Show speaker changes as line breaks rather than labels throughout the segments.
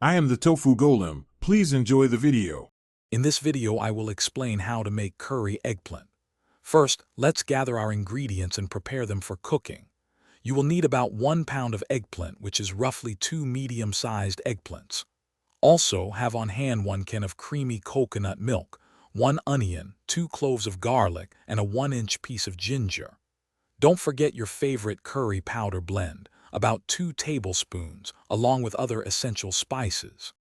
I am the Tofu Golem. Please enjoy the video.
In this video, I will explain how to make curry eggplant. First, let's gather our ingredients and prepare them for cooking. You will need about 1 pound of eggplant, which is roughly 2 medium-sized eggplants. Also, have on hand 1 can of creamy coconut milk, 1 onion, 2 cloves of garlic, and a 1-inch piece of ginger. Don't forget your favorite curry powder blend, about 2 tablespoons, along with other essential spices.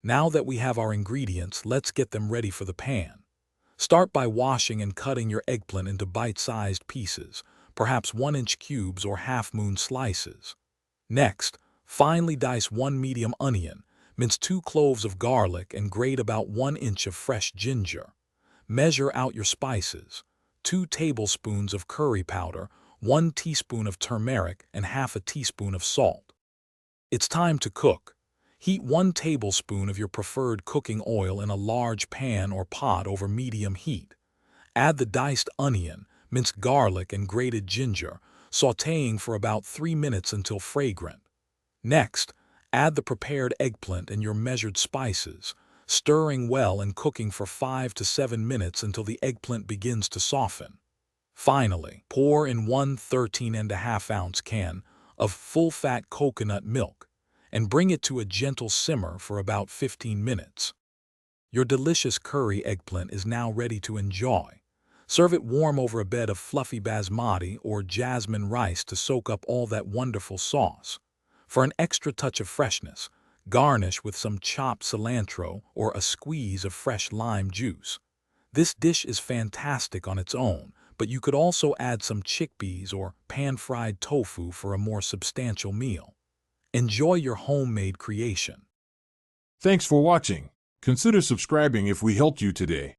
Now that we have our ingredients, let's get them ready for the pan. Start by washing and cutting your eggplant into bite-sized pieces, perhaps 1-inch cubes or half-moon slices. Next, finely dice 1 medium onion, mince 2 cloves of garlic, and grate about 1 inch of fresh ginger. Measure out your spices: 2 tablespoons of curry powder, 1 teaspoon of turmeric, and half a teaspoon of salt. It's time to cook. Heat 1 tablespoon of your preferred cooking oil in a large pan or pot over medium heat. Add the diced onion, minced garlic, and grated ginger, sautéing for about 3 minutes until fragrant. Next, add the prepared eggplant and your measured spices, stirring well and cooking for 5 to 7 minutes until the eggplant begins to soften. Finally, pour in 1 13.5-ounce can of full-fat coconut milk and bring it to a gentle simmer for about 15 minutes. Your delicious curry eggplant is now ready to enjoy. Serve it warm over a bed of fluffy basmati or jasmine rice to soak up all that wonderful sauce. For an extra touch of freshness, garnish with some chopped cilantro or a squeeze of fresh lime juice. This dish is fantastic on its own, but you could also add some chickpeas or pan-fried tofu for a more substantial meal. Enjoy your homemade creation.
Thanks for watching. Consider subscribing if we helped you today.